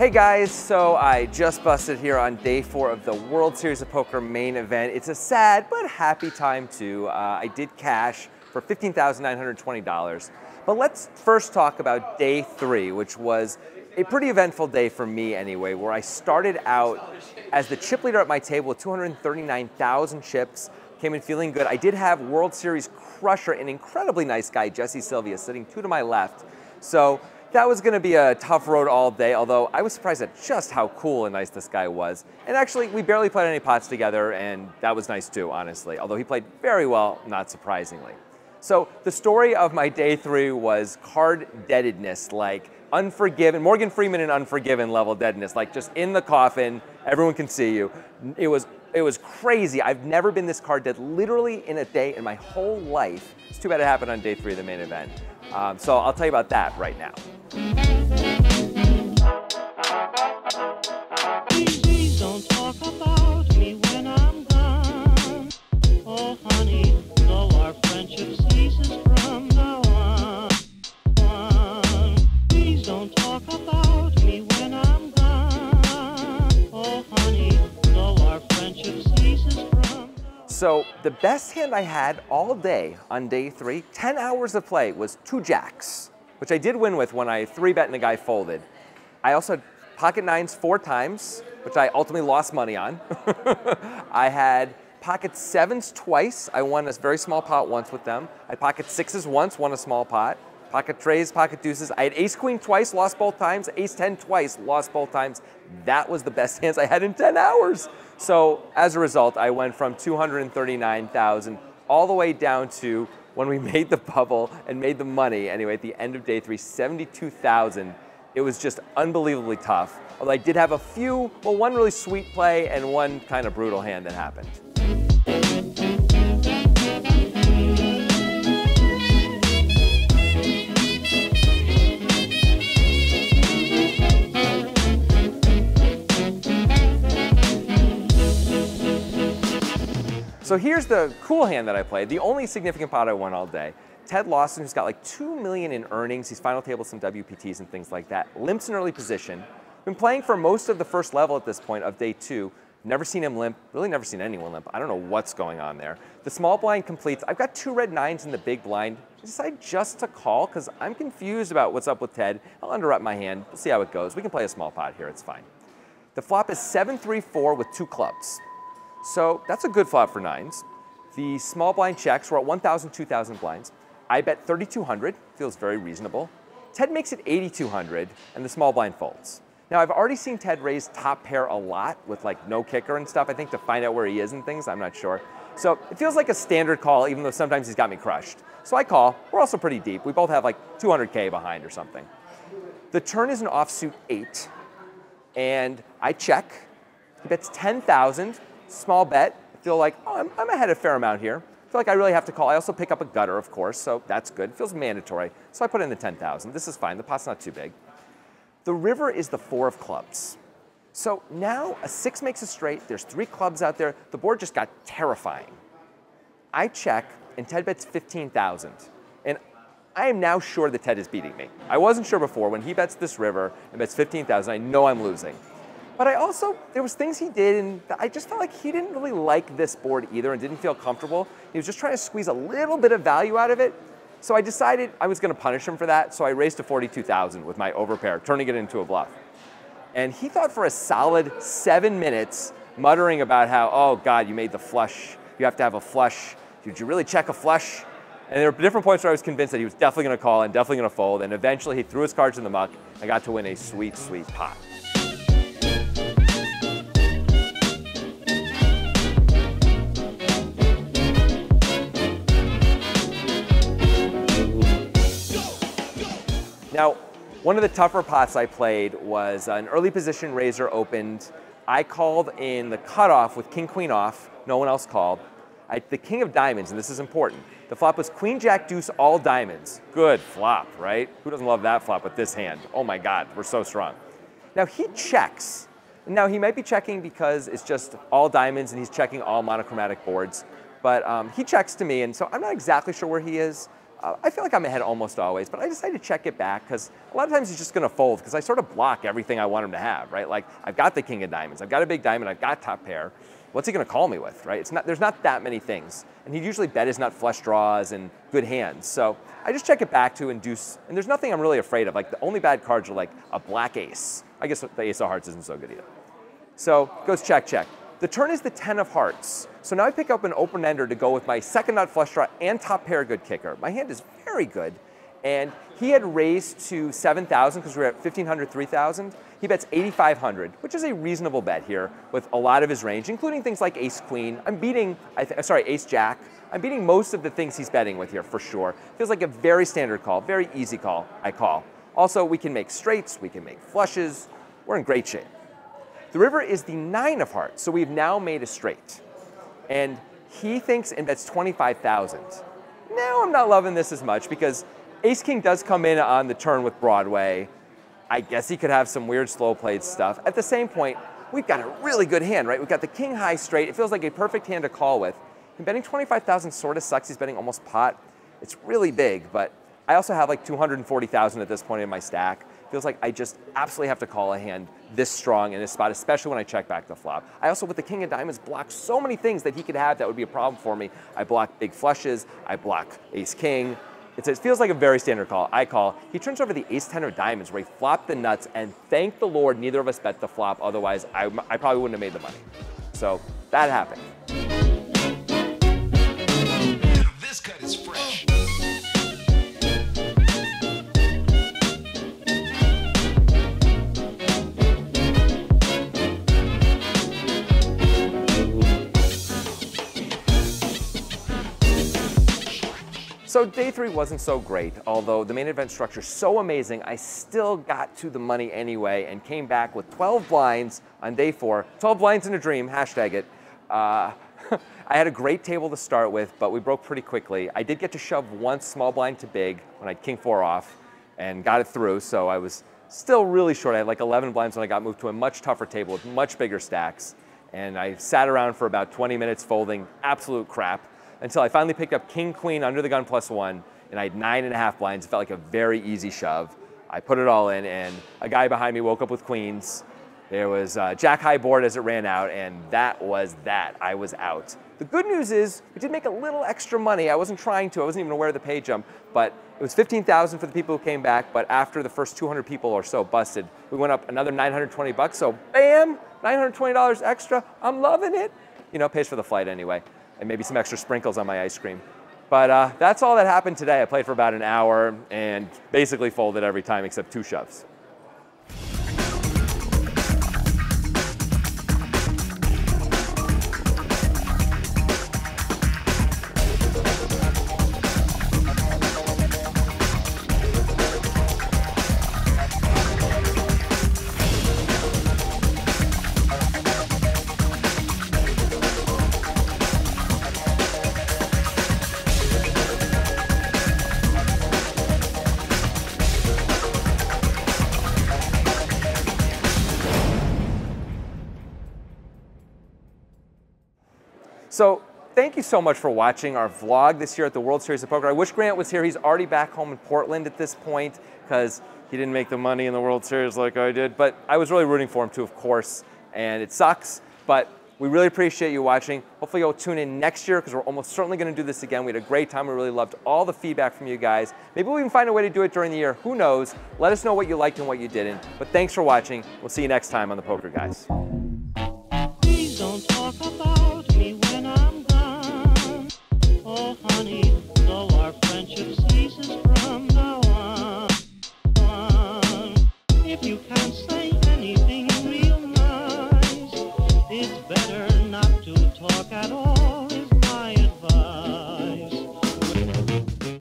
Hey guys, so I just busted here on day 4 of the World Series of Poker main event. It's a sad but happy time too. I did cash for $15,920. But let's first talk about day 3, which was a pretty eventful day for me anyway, where I started out as the chip leader at my table with 239,000 chips, came in feeling good. I did have World Series crusher, an incredibly nice guy, Jesse Sylvia, sitting 2 to my left. So that was going to be a tough road all day, although I was surprised at just how cool and nice this guy was. And actually, we barely played any pots together, and that was nice too, honestly, although he played very well, not surprisingly. So the story of my day 3 was card deadness, like Unforgiven, Morgan Freeman and Unforgiven level deadness, like just in the coffin, everyone can see you. It was crazy. I've never been this card dead literally in a day in my whole life. It's too bad it happened on day 3 of the main event. So I'll tell you about that right now. Please don't talk about me when I'm gone. Oh honey, though our friendship ceases from now on. Please don't talk about me when I'm gone. Oh honey, though our friendship ceases from. So the best hand I had all day on day 3, 10 hours of play, was 2 jacks, which I did win with when I 3-bet and the guy folded. I also had pocket 9s 4 times, which I ultimately lost money on. I had pocket 7s twice. I won a very small pot once with them. I had pocket 6s once, won a small pot. Pocket trays, pocket deuces. I had ace queen twice, lost both times. Ace 10 twice, lost both times. That was the best hands I had in 10 hours. So as a result, I went from 239,000 all the way down to, when we made the bubble and made the money, anyway, at the end of day 3, 72,000. It was just unbelievably tough. Although I did have a few, well, one really sweet play and one kind of brutal hand that happened. So here's the cool hand that I played, the only significant pot I won all day. Ted Lawson, who's got like $2 million in earnings, he's final table some WPTs and things like that, limps in early position. Been playing for most of the first level at this point of day 2. Never seen him limp, really never seen anyone limp. I don't know what's going on there. The small blind completes. I've got 2 red 9s in the big blind. I decide just to call because I'm confused about what's up with Ted. I'll underwrite my hand, we'll see how it goes. We can play a small pot here, it's fine. The flop is 7-3-4 with 2 clubs. So that's a good flop for 9s. The small blind checks, we're at 1,000, 2,000 blinds. I bet 3,200, feels very reasonable. Ted makes it 8,200, and the small blind folds. Now, I've already seen Ted raise top pair a lot with like no kicker and stuff, I think to find out where he is and things, I'm not sure. So it feels like a standard call, even though sometimes he's got me crushed. So I call, we're also pretty deep. We both have like 200K behind or something. The turn is an offsuit 8, and I check. He bets 10,000, small bet. I feel like, oh, I'm ahead a fair amount here. I feel like I really have to call. I also pick up a gutter, of course, so that's good. It feels mandatory. So I put in the 10,000. This is fine. The pot's not too big. The river is the 4 of clubs. So now a 6 makes a straight. There's 3 clubs out there. The board just got terrifying. I check, and Ted bets 15,000. And I am now sure that Ted is beating me. I wasn't sure before. When he bets this river and bets 15,000, I know I'm losing. But I also, there was things he did, and I just felt like he didn't really like this board either and didn't feel comfortable. He was just trying to squeeze a little bit of value out of it. So I decided I was going to punish him for that, so I raised to 42,000 with my overpair, turning it into a bluff. And he thought for a solid 7 minutes, muttering about how, oh God, you made the flush. You have to have a flush. Did you really check a flush? And there were different points where I was convinced that he was definitely going to call and definitely going to fold, and eventually he threw his cards in the muck and got to win a sweet, sweet pot. Now, one of the tougher pots I played was an early position raiser opened. I called in the cutoff with king, queen off. No one else called. The king of diamonds, and this is important. The flop was queen, jack, deuce, all diamonds. Good flop, right? Who doesn't love that flop with this hand? Oh my God, we're so strong. Now he checks. Now he might be checking because it's just all diamonds and he's checking all monochromatic boards. But he checks to me, and so I'm not exactly sure where he is. I feel like I'm ahead almost always, but I decided to check it back because a lot of times he's just going to fold because I sort of block everything I want him to have, right? Like I've got the king of diamonds, I've got a big diamond, I've got top pair. What's he going to call me with, right? There's not that many things. And he'd usually bet his nut flush draws and good hands. So I just check it back to induce, and there's nothing I'm really afraid of. Like the only bad cards are like a black ace. I guess the ace of hearts isn't so good either. So goes check, check. The turn is the 10 of hearts. So now I pick up an open ender to go with my second nut flush draw and top pair good kicker. My hand is very good. And he had raised to 7,000 because we were at 1,500, 3,000. He bets 8,500, which is a reasonable bet here with a lot of his range, including things like ace queen. I'm beating, ace jack. I'm beating most of the things he's betting with here for sure. Feels like a very standard call, very easy call, I call. Also, we can make straights, we can make flushes. We're in great shape. The river is the 9 of hearts, so we've now made a straight. And he thinks and bets 25,000. Now I'm not loving this as much because ace king does come in on the turn with Broadway. I guess he could have some weird slow played stuff. At the same point, we've got a really good hand, right? We've got the king high straight. It feels like a perfect hand to call with. And betting 25,000 sort of sucks. He's betting almost pot. It's really big, but I also have like 240,000 at this point in my stack. Feels like I just absolutely have to call a hand this strong in this spot, especially when I check back the flop. I also, with the king of diamonds, block so many things that he could have that would be a problem for me. I block big flushes. I block ace king. It feels like a very standard call. I call. He turns over the ace 10 of diamonds where he flopped the nuts, and thank the Lord neither of us bet the flop. Otherwise, I probably wouldn't have made the money. So that happened. This cut is fresh. So day 3 wasn't so great, although the main event structure is so amazing, I still got to the money anyway and came back with 12 blinds on day 4. 12 blinds in a dream, hashtag it. I had a great table to start with, but we broke pretty quickly. I did get to shove one small blind to big when I had king 4 off and got it through, so I was still really short. I had like 11 blinds when I got moved to a much tougher table with much bigger stacks. And I sat around for about 20 minutes folding absolute crap, until I finally picked up king, queen, under the gun +1, and I had 9.5 blinds. It felt like a very easy shove. I put it all in, and a guy behind me woke up with queens. There was jack high board as it ran out, and that was that. I was out. The good news is we did make a little extra money. I wasn't trying to. I wasn't even aware of the pay jump, but it was 15,000 for the people who came back, but after the first 200 people or so busted, we went up another 920 bucks, so bam, $920 extra. I'm loving it. You know, pays for the flight anyway, and maybe some extra sprinkles on my ice cream. But that's all that happened today. I played for about an hour and basically folded every time except 2 shoves. So thank you so much for watching our vlog this year at the World Series of Poker. I wish Grant was here. He's already back home in Portland at this point because he didn't make the money in the World Series like I did. But I was really rooting for him too, of course. And it sucks, but we really appreciate you watching. Hopefully you'll tune in next year because we're almost certainly going to do this again. We had a great time. We really loved all the feedback from you guys. Maybe we can find a way to do it during the year. Who knows? Let us know what you liked and what you didn't. But thanks for watching. We'll see you next time on The Poker Guys. Please don't talk about